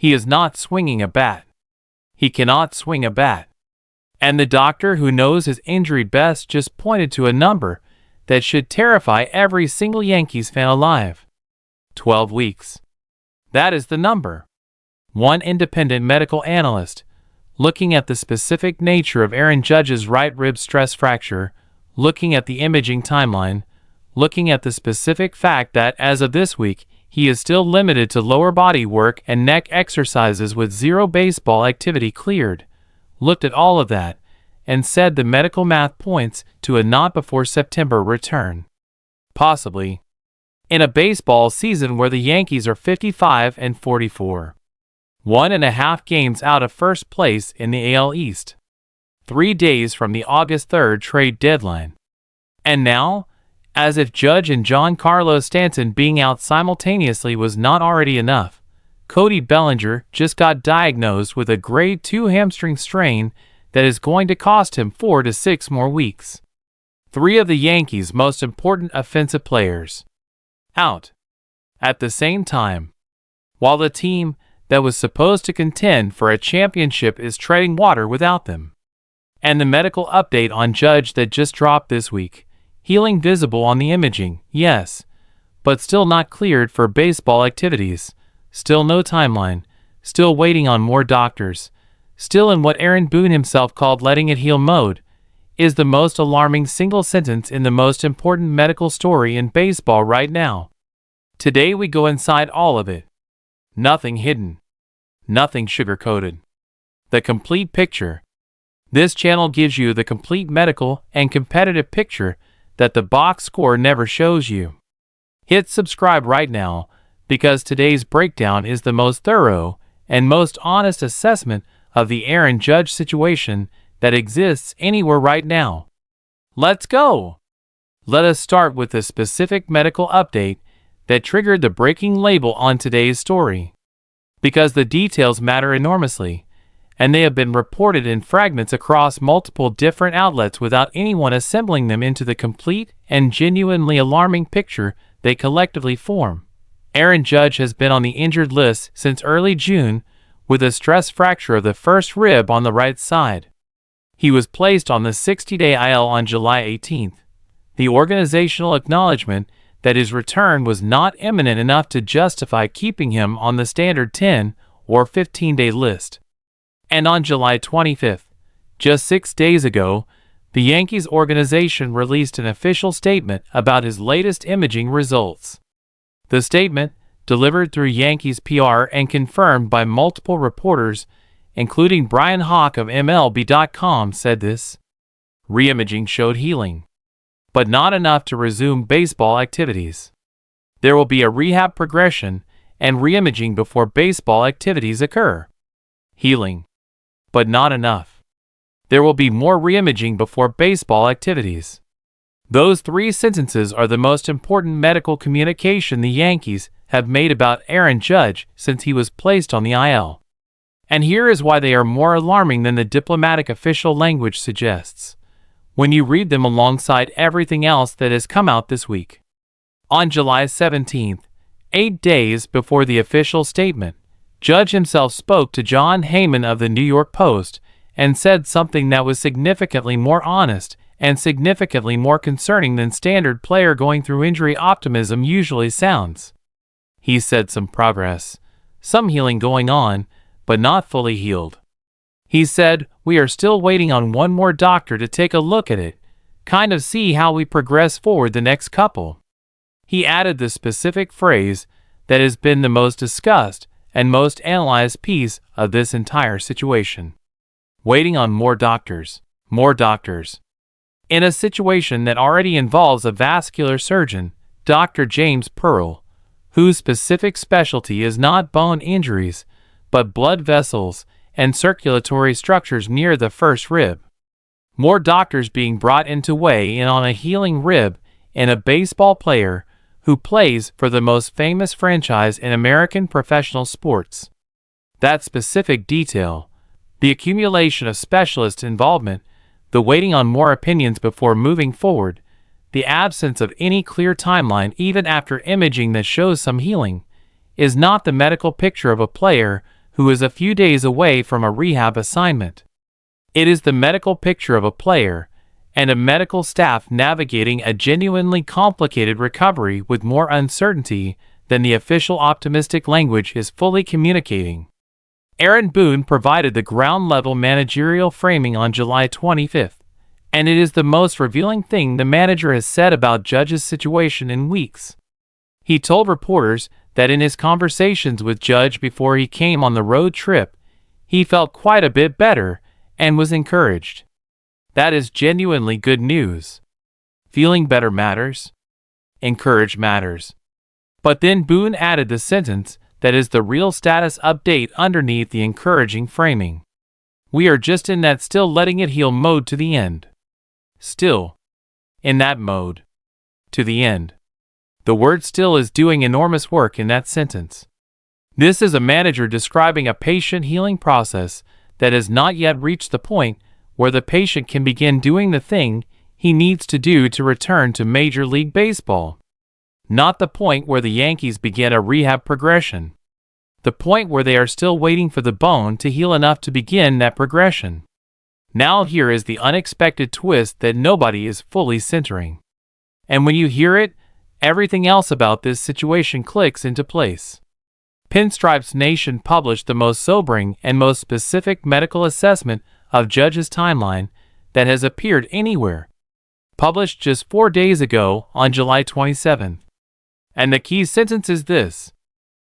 He is not swinging a bat. He cannot swing a bat. And the doctor who knows his injury best just pointed to a number that should terrify every single Yankees fan alive. 12 weeks. That is the number. One independent medical analyst, looking at the specific nature of Aaron Judge's right rib stress fracture, looking at the imaging timeline, looking at the specific fact that as of this week, he is still limited to lower body work and neck exercises with zero baseball activity cleared, looked at all of that, and said the medical math points to a not before September return. Possibly. In a baseball season where the Yankees are 55-44. 1.5 games out of first place in the AL East. 3 days from the August 3rd trade deadline. And now, as if Judge and Giancarlo Stanton being out simultaneously was not already enough, Cody Bellinger just got diagnosed with a grade 2 hamstring strain that is going to cost him 4 to 6 more weeks. 3 of the Yankees' most important offensive players out at the same time, while the team that was supposed to contend for a championship is treading water without them. And the medical update on Judge that just dropped this week, healing visible on the imaging, yes, but still not cleared for baseball activities, still no timeline, still waiting on more doctors, still in what Aaron Boone himself called letting it heal mode, is the most alarming single sentence in the most important medical story in baseball right now. Today we go inside all of it. Nothing hidden. Nothing sugar-coated. The complete picture. This channel gives you the complete medical and competitive picture that the box score never shows you. Hit subscribe right now, because today's breakdown is the most thorough and most honest assessment of the Aaron Judge situation that exists anywhere right now. Let's go! Let us start with the specific medical update that triggered the breaking label on today's story. Because the details matter enormously, and they have been reported in fragments across multiple different outlets without anyone assembling them into the complete and genuinely alarming picture they collectively form. Aaron Judge has been on the injured list since early June with a stress fracture of the first rib on the right side. He was placed on the 60-day IL on July 18th. The organizational acknowledgement that his return was not imminent enough to justify keeping him on the standard 10 or 15-day list. And on July 25th, just 6 days ago, the Yankees organization released an official statement about his latest imaging results. The statement, delivered through Yankees PR and confirmed by multiple reporters, including Brian Hawk of MLB.com, said this: Reimaging showed healing, but not enough to resume baseball activities. There will be a rehab progression and reimaging before baseball activities occur. Healing, but not enough. There will be more reimaging before baseball activities. Those 3 sentences are the most important medical communication the Yankees have made about Aaron Judge since he was placed on the IL. And here is why they are more alarming than the diplomatic official language suggests, when you read them alongside everything else that has come out this week. On July 17th, 8 days before the official statement, Judge himself spoke to John Heyman of the New York Post and said something that was significantly more honest and significantly more concerning than standard player going through injury optimism usually sounds. He said some progress, some healing going on, but not fully healed. He said, we are still waiting on one more doctor to take a look at it, kind of see how we progress forward the next couple. He added the specific phrase that has been the most discussed and most analyzed piece of this entire situation. Waiting on more doctors. More doctors. In a situation that already involves a vascular surgeon, Dr. James Pearl, whose specific specialty is not bone injuries, but blood vessels and circulatory structures near the first rib. More doctors being brought into weigh in on a healing rib in a baseball player who plays for the most famous franchise in American professional sports. That specific detail, the accumulation of specialist involvement, the waiting on more opinions before moving forward, the absence of any clear timeline even after imaging that shows some healing, is not the medical picture of a player who is a few days away from a rehab assignment. It is the medical picture of a player and a medical staff navigating a genuinely complicated recovery with more uncertainty than the official optimistic language is fully communicating. Aaron Boone provided the ground-level managerial framing on July 25th, and it is the most revealing thing the manager has said about Judge's situation in weeks. He told reporters that in his conversations with Judge before he came on the road trip, he felt quite a bit better and was encouraged. That is genuinely good news. Feeling better matters. Encourage matters. But then Boone added the sentence that is the real status update underneath the encouraging framing. We are just in that still letting it heal mode to the end. Still. In that mode. To the end. The word still is doing enormous work in that sentence. This is a manager describing a patient healing process that has not yet reached the point where the patient can begin doing the thing he needs to do to return to Major League Baseball. Not the point where the Yankees begin a rehab progression. The point where they are still waiting for the bone to heal enough to begin that progression. Now here is the unexpected twist that nobody is fully centering. And when you hear it, everything else about this situation clicks into place. Pinstripes Nation published the most sobering and most specific medical assessment of Judge's timeline that has appeared anywhere. Published just 4 days ago on July 27th. And the key sentence is this.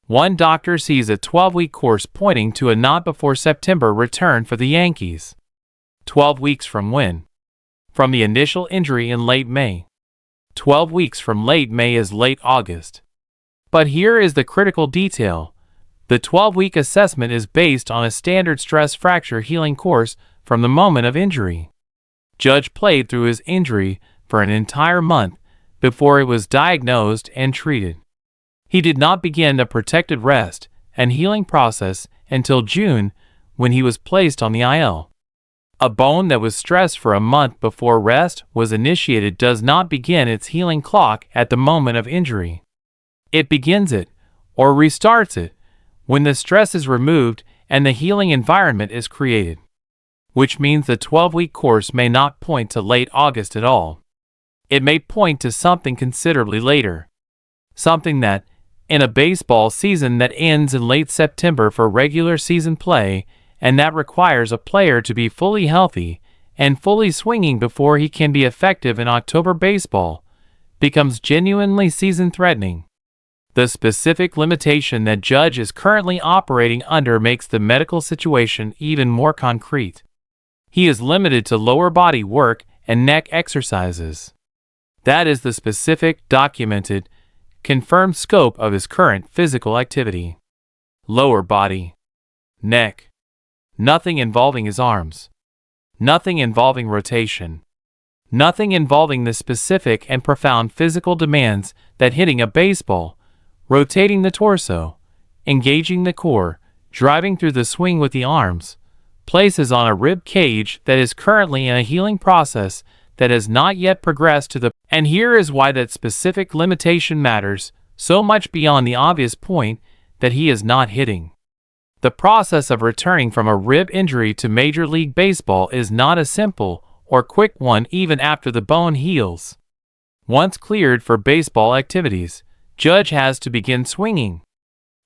One doctor sees a 12-week course pointing to a not before September return for the Yankees. 12 weeks from when? From the initial injury in late May. 12 weeks from late May is late August. But here is the critical detail. The 12-week assessment is based on a standard stress fracture healing course from the moment of injury. Judge played through his injury for an entire month before it was diagnosed and treated. He did not begin the protected rest and healing process until June, when he was placed on the IL. A bone that was stressed for a month before rest was initiated does not begin its healing clock at the moment of injury. It begins it, or restarts it, when the stress is removed and the healing environment is created. Which means the 12-week course may not point to late August at all. It may point to something considerably later. Something that, in a baseball season that ends in late September for regular season play, and that requires a player to be fully healthy and fully swinging before he can be effective in October baseball, becomes genuinely season-threatening. The specific limitation that Judge is currently operating under makes the medical situation even more concrete. He is limited to lower body work and neck exercises. That is the specific, documented, confirmed scope of his current physical activity. Lower body. Neck. Nothing involving his arms. Nothing involving rotation. Nothing involving the specific and profound physical demands that hitting a baseball, rotating the torso, engaging the core, driving through the swing with the arms, places on a rib cage that is currently in a healing process that has not yet progressed to the. And here is why that specific limitation matters so much beyond the obvious point that he is not hitting. The process of returning from a rib injury to Major League Baseball is not a simple or quick one even after the bone heals. Once cleared for baseball activities, Judge has to begin swinging,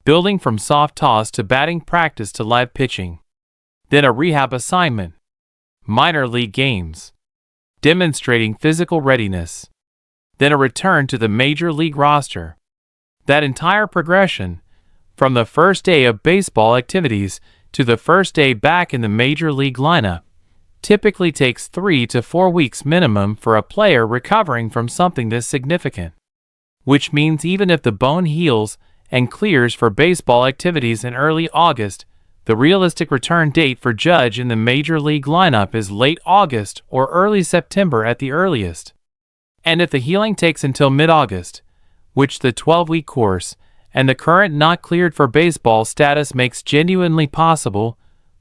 building from soft toss to batting practice to live pitching. Then a rehab assignment, minor league games, demonstrating physical readiness. Then a return to the Major League roster. That entire progression, from the first day of baseball activities to the first day back in the Major League lineup, typically takes 3 to 4 weeks minimum for a player recovering from something this significant. Which means even if the bone heals and clears for baseball activities in early August, the realistic return date for Judge in the Major League lineup is late August or early September at the earliest. And if the healing takes until mid-August, which the 12-week course and the current not cleared for baseball status makes genuinely possible,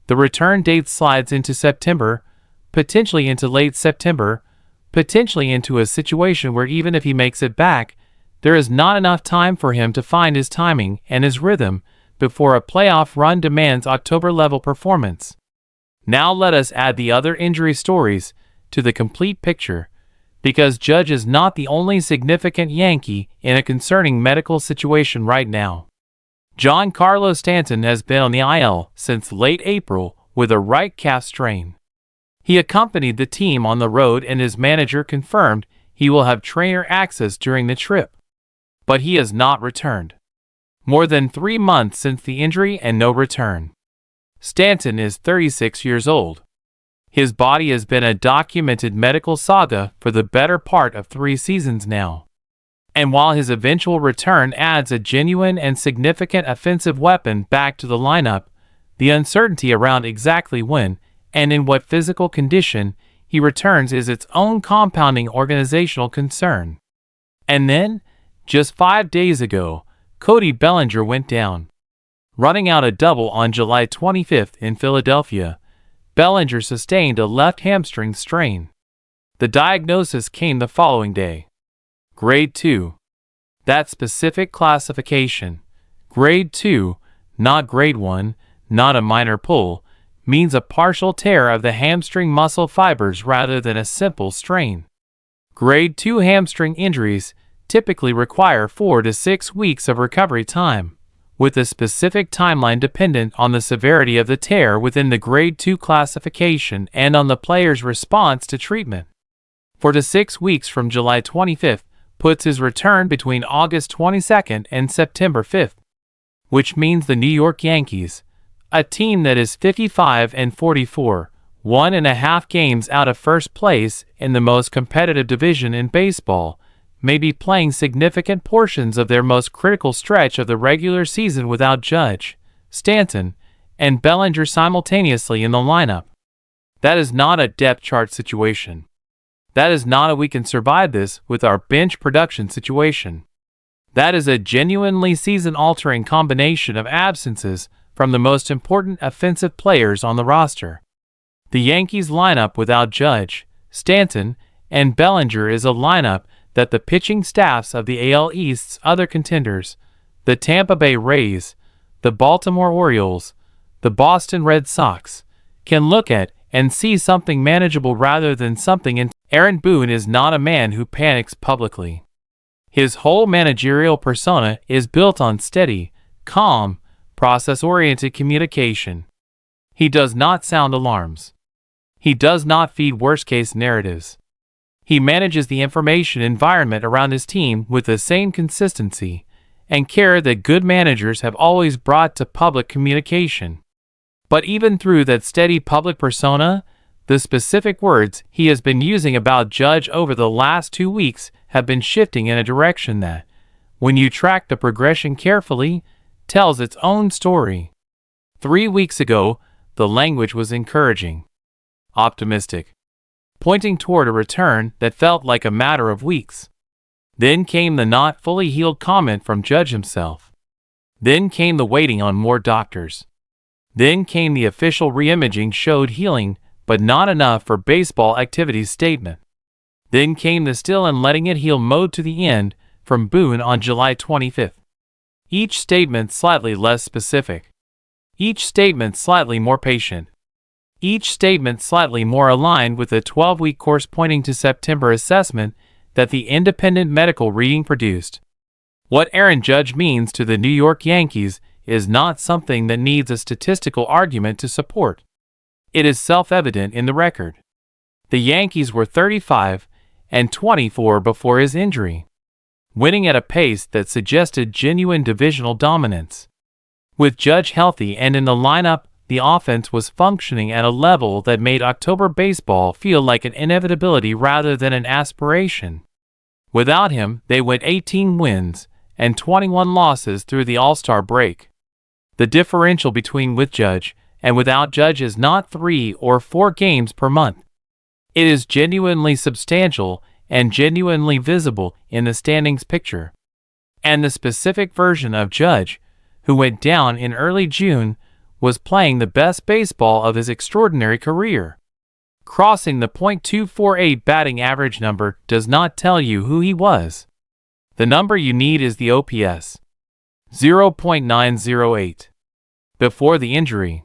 the return date slides into September, potentially into late September, potentially into a situation where even if he makes it back, there is not enough time for him to find his timing and his rhythm before a playoff run demands October-level performance. Now let us add the other injury stories to the complete picture, because Judge is not the only significant Yankee in a concerning medical situation right now. Giancarlo Stanton has been on the IL since late April with a right calf strain. He accompanied the team on the road and his manager confirmed he will have trainer access during the trip. But he has not returned. More than 3 months since the injury and no return. Stanton is 36 years old. His body has been a documented medical saga for the better part of 3 seasons now. And while his eventual return adds a genuine and significant offensive weapon back to the lineup, the uncertainty around exactly when and in what physical condition he returns is its own compounding organizational concern. And then, just 5 days ago, Cody Bellinger went down. Running out a double on July 25th in Philadelphia, Bellinger sustained a left hamstring strain. The diagnosis came the following day. Grade 2. That specific classification, Grade 2, not Grade 1, not a minor pull, means a partial tear of the hamstring muscle fibers rather than a simple strain. Grade 2 hamstring injuries typically require 4 to 6 weeks of recovery time, with a specific timeline dependent on the severity of the tear within the Grade 2 classification and on the player's response to treatment. 4 to 6 weeks from July 25th puts his return between August 22nd and September 5th, which means the New York Yankees, a team that is 55-44, 1.5 games out of first place in the most competitive division in baseball, may be playing significant portions of their most critical stretch of the regular season without Judge, Stanton, and Bellinger simultaneously in the lineup. That is not a depth chart situation. That is not a we can survive this with our bench production situation. That is a genuinely season-altering combination of absences from the most important offensive players on the roster. The Yankees lineup without Judge, Stanton, and Bellinger is a lineup that the pitching staffs of the AL East's other contenders, the Tampa Bay Rays, the Baltimore Orioles, the Boston Red Sox, can look at and see something manageable rather than something. Aaron Boone is not a man who panics publicly. His whole managerial persona is built on steady, calm, process-oriented communication. He does not sound alarms. He does not feed worst-case narratives. He manages the information environment around his team with the same consistency and care that good managers have always brought to public communication. But even through that steady public persona, the specific words he has been using about Judge over the last 2 weeks have been shifting in a direction that, when you track the progression carefully, tells its own story. 3 weeks ago, the language was encouraging, optimistic, pointing toward a return that felt like a matter of weeks. Then came the not fully healed comment from Judge himself. Then came the waiting on more doctors. Then came the official reimaging showed healing, but not enough for baseball activity statement. Then came the still and letting it heal mode to the end from Boone on July 25th. Each statement slightly less specific. Each statement slightly more patient. Each statement slightly more aligned with the 12-week course pointing to September assessment that the independent medical reading produced. What Aaron Judge means to the New York Yankees is not something that needs a statistical argument to support. It is self-evident in the record. The Yankees were 35-24 before his injury, winning at a pace that suggested genuine divisional dominance. With Judge healthy and in the lineup, the offense was functioning at a level that made October baseball feel like an inevitability rather than an aspiration. Without him, they went 18 wins and 21 losses through the All-Star break. The differential between with Judge and without Judge is not 3 or 4 games per month. It is genuinely substantial and genuinely visible in the standings picture. And the specific version of Judge, who went down in early June, was playing the best baseball of his extraordinary career. Crossing the .248 batting average number does not tell you who he was. The number you need is the OPS. 0.908. Before the injury,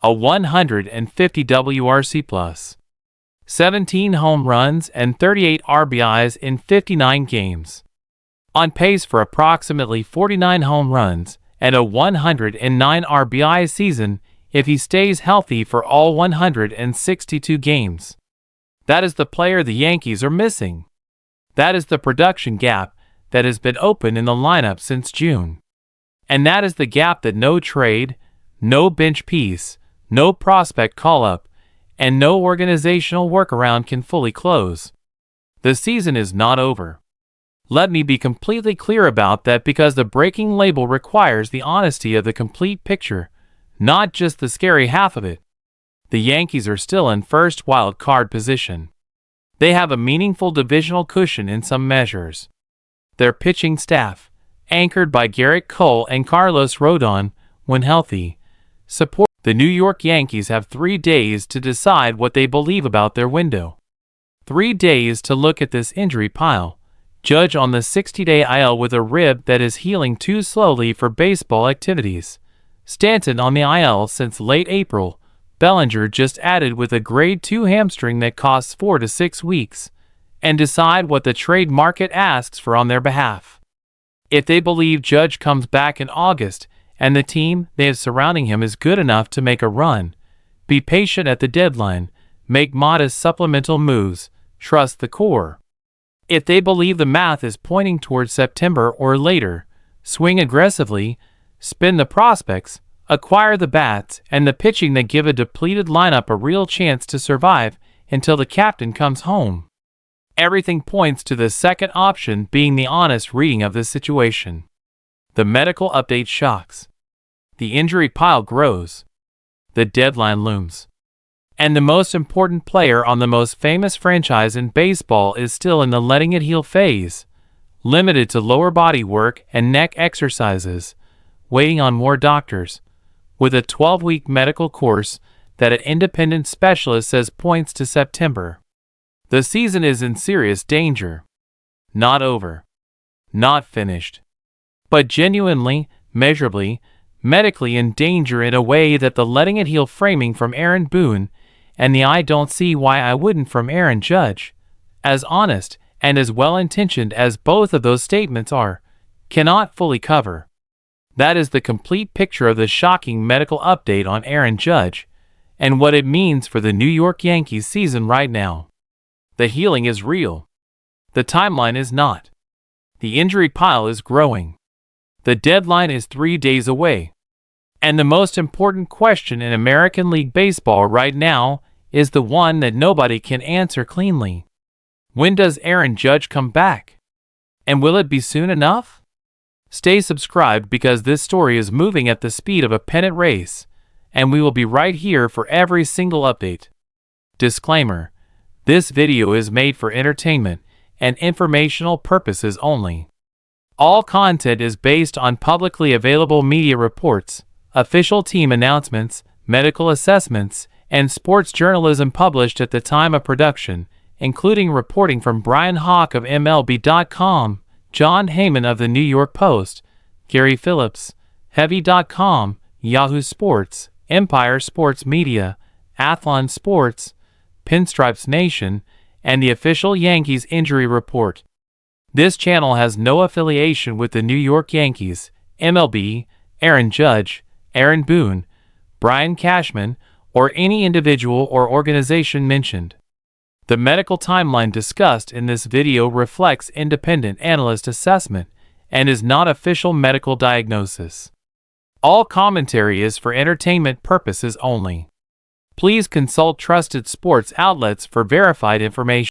a 150 WRC+, 17 home runs and 38 RBIs in 59 games. On pace for approximately 49 home runs and a 109 RBI season if he stays healthy for all 162 games. That is the player the Yankees are missing. That is the production gap that has been open in the lineup since June. And that is the gap that no trade, no bench piece, no prospect call-up, and no organizational workaround can fully close. The season is not over. Let me be completely clear about that, because the breaking label requires the honesty of the complete picture, not just the scary half of it. The Yankees are still in first wild card position. They have a meaningful divisional cushion in some measures. Their pitching staff, anchored by Garrett Cole and Carlos Rodon, when healthy, support. The New York Yankees have 3 days to decide what they believe about their window. 3 days to look at this injury pile. Judge on the 60-day IL with a rib that is healing too slowly for baseball activities. Stanton on the IL since late April. Bellinger just added with a grade 2 hamstring that costs 4 to 6 weeks. And decide what the trade market asks for on their behalf. If they believe Judge comes back in August and the team they have surrounding him is good enough to make a run, be patient at the deadline, make modest supplemental moves, trust the core. If they believe the math is pointing towards September or later, swing aggressively, spin the prospects, acquire the bats and the pitching that give a depleted lineup a real chance to survive until the captain comes home. Everything points to the second option being the honest reading of the situation. The medical update shocks. The injury pile grows. The deadline looms. And the most important player on the most famous franchise in baseball is still in the letting it heal phase, limited to lower body work and neck exercises, waiting on more doctors, with a 12-week medical course that an independent specialist says points to September. The season is in serious danger. Not over. Not finished. But genuinely, measurably, medically in danger in a way that the letting it heal framing from Aaron Boone and the I don't see why I wouldn't from Aaron Judge, as honest and as well-intentioned as both of those statements are, cannot fully cover. That is the complete picture of the shocking medical update on Aaron Judge and what it means for the New York Yankees season right now. The healing is real. The timeline is not. The injury pile is growing. The deadline is 3 days away. And the most important question in American League Baseball right now is the one that nobody can answer cleanly. When does Aaron Judge come back? And will it be soon enough? Stay subscribed, because this story is moving at the speed of a pennant race, and we will be right here for every single update. Disclaimer: this video is made for entertainment and informational purposes only. All content is based on publicly available media reports, official team announcements, medical assessments, and sports journalism published at the time of production, including reporting from Brian Hawk of MLB.com, John Heyman of the New York Post, Gary Phillips, Heavy.com, Yahoo Sports, Empire Sports Media, Athlon Sports, Pinstripes Nation, and the official Yankees injury report. This channel has no affiliation with the New York Yankees, MLB, Aaron Judge, Aaron Boone, Brian Cashman, or any individual or organization mentioned. The medical timeline discussed in this video reflects independent analyst assessment and is not official medical diagnosis. All commentary is for entertainment purposes only. Please consult trusted sports outlets for verified information.